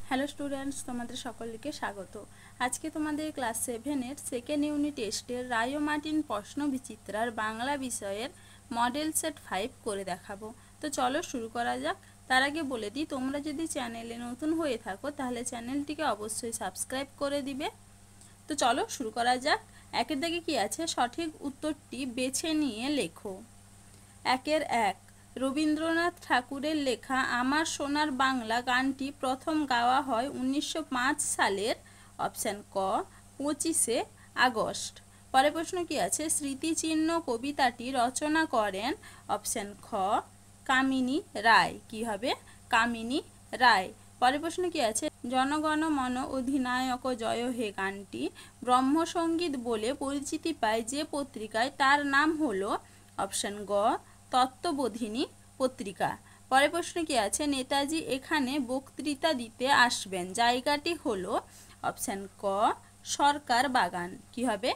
Hello students, তোমাদের সকলকে স্বাগত। আজকে তোমাদের ক্লাস 7-এর সেকেন্ড ইউনিট টেস্টের রায় ও মার্টিন প্রশ্ন বিচিত্রার বাংলা বিষয়ের মডেল সেট 5 করে দেখাবো। তো চলো শুরু করা যাক। তার আগে বলে দিই, তোমরা যদি চ্যানেলে নতুন হয়ে থাকো তাহলে চ্যানেলটিকে অবশ্যই সাবস্ক্রাইব করে দিবে। তো চলো শুরু করা যাক। একের দাগে কি আছে? সঠিক উত্তরটি বেছে নিয়ে লেখো। 1 রবীন্দ্রনাথ ঠাকুরের লেখা আমার সোনার বাংলা গানটি প্রথম গাওয়া হয় 1905 সালের অপশান ক 25 আগস্ট। পরের প্রশ্ন কি আছে? স্মৃতিচিহ্ন কবিতাটি রচনা করেন অপশান খ কামিনী রায়। কি হবে? কামিনী রায়। পরের প্রশ্ন কি আছে? জনগণ মন অধিনায়ক জয় হে গানটি ব্রহ্মসঙ্গীত বলে পরিচিতি পায় যে পত্রিকায়, তার নাম হলো অপশান গ তত্ত্ববোধিনী পত্রিকা। পরের প্রশ্ন কি আছে? নেতাজি এখানে বক্তৃতা দিতে আসবেন, জায়গাটি হলো অপশান ক সরকার বাগান। কি হবে?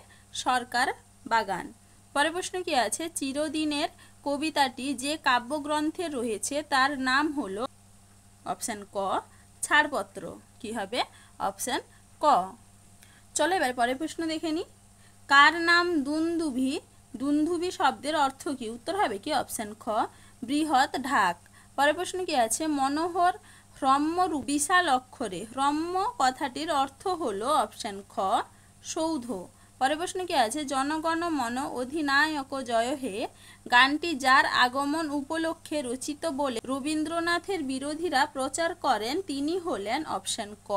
সরকার বাগান। পরের প্রশ্ন কি আছে? চিরদিনের কবিতাটি যে কাব্যগ্রন্থে রয়েছে তার নাম হলো অপশান ক ছাড়পত্র। কি হবে? অপশান ক। চলো এবার পরের প্রশ্ন দেখে নিই। কার নাম দুন্দুভি? দুন্দুভি শব্দের অর্থ কি? উত্তর হবে কি? অপশান খ বৃহৎ ঢাক। পরের প্রশ্ন কি আছে? মনোহর হ্রম্য বিশাল অক্ষরে। হ্রম্য কথাটির অর্থ হলো অপশান খ সৌধ। পরের প্রশ্ন কি আছে? জনগণ মন অধিনায়ক জয় হে গানটি যার আগমন উপলক্ষে রচিত বলে রবীন্দ্রনাথের বিরোধীরা প্রচার করেন, তিনি হলেন অপশান ক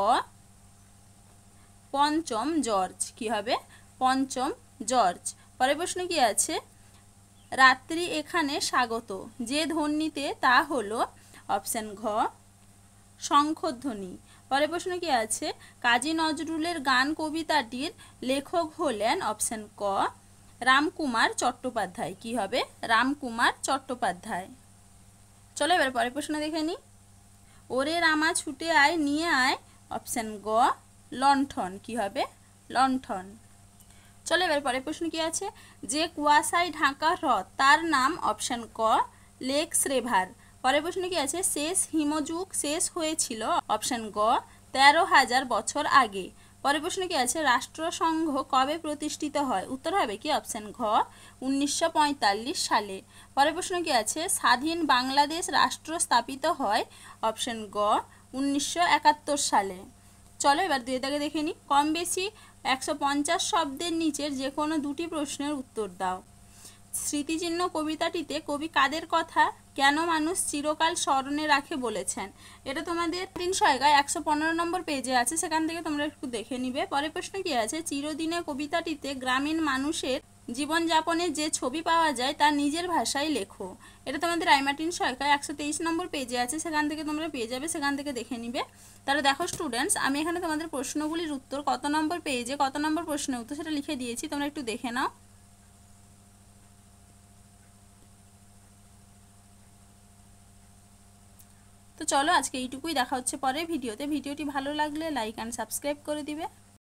পঞ্চম জর্জ। কি হবে? পঞ্চম জর্জ। পরের প্রশ্ন কি আছে? রাত্রি এখানে স্বাগত যে ধ্বনিতে, তা হলো অপশান ঘ শঙ্খধ্বনি। পরের প্রশ্ন কি আছে? কাজী নজরুলের গান কবিতাটির লেখক হলেন অপশান ক রামকুমার চট্টোপাধ্যায়। কি হবে? রামকুমার চট্টোপাধ্যায়। চলো এবার পরের প্রশ্ন দেখে নিই। ওরে রামা ছুটে আয় নিয়ে আয় অপশান গ লণ্ঠন। কি হবে? লণ্ঠন। চলো এবার পরের প্রশ্ন কি আছে? যে কুয়াশায় ঢাকা হ্রদ তার নাম অপশান ক লেক শ্রেভার। পরের প্রশ্ন কি আছে? শেষ হিমযুগ শেষ হয়েছিল অপশান গ 13,000 বছর আগে। পরের প্রশ্ন কি আছে? রাষ্ট্রসংঘ কবে প্রতিষ্ঠিত হয়? উত্তর হবে কি? অপশান ঘ 1945 সালে। পরের প্রশ্ন কি আছে? স্বাধীন বাংলাদেশ রাষ্ট্র স্থাপিত হয় অপশান গ 1971 সালে। চলো এবার দুই দাগে দেখে নিই। কম বেশি 150 শব্দের নিচের যে কোনো দুটি প্রশ্নের উত্তর দাও। স্মৃতিচিহ্ন কবিতাটিতে কবি কাদের কথা কেন মানুষ চিরকাল স্মরণে রাখে বলেছেন? এটা তোমাদের 115 নম্বর পেজে আছে, সেখান থেকে তোমরা একটু দেখে নিবে। পরের প্রশ্ন কি আছে? চিরদিনে কবিতাটিতে গ্রামীণ মানুষের জীবনযাপনের যে ছবি পাওয়া যায় তা নিজের ভাষায় লেখো। এটা তোমাদের রায়মার্টিন সরকার 123 নম্বর পেজে আছে, সেখান থেকে তোমরা পেয়ে যাবে, সেখান থেকে দেখে নিবে। তাহলে দেখো স্টুডেন্টস, আমি এখানে তোমাদের প্রশ্নগুলির উত্তর কত নম্বর পেজে কত নম্বর প্রশ্নের উত্তর সেটা লিখে দিয়েছি, তোমরা একটু দেখে নাও। তো চলো আজকে এইটুকুই, দেখা হচ্ছে পরের ভিডিওতে। ভিডিওটি ভালো লাগলে লাইক অ্যান্ড সাবস্ক্রাইব করে দিবে।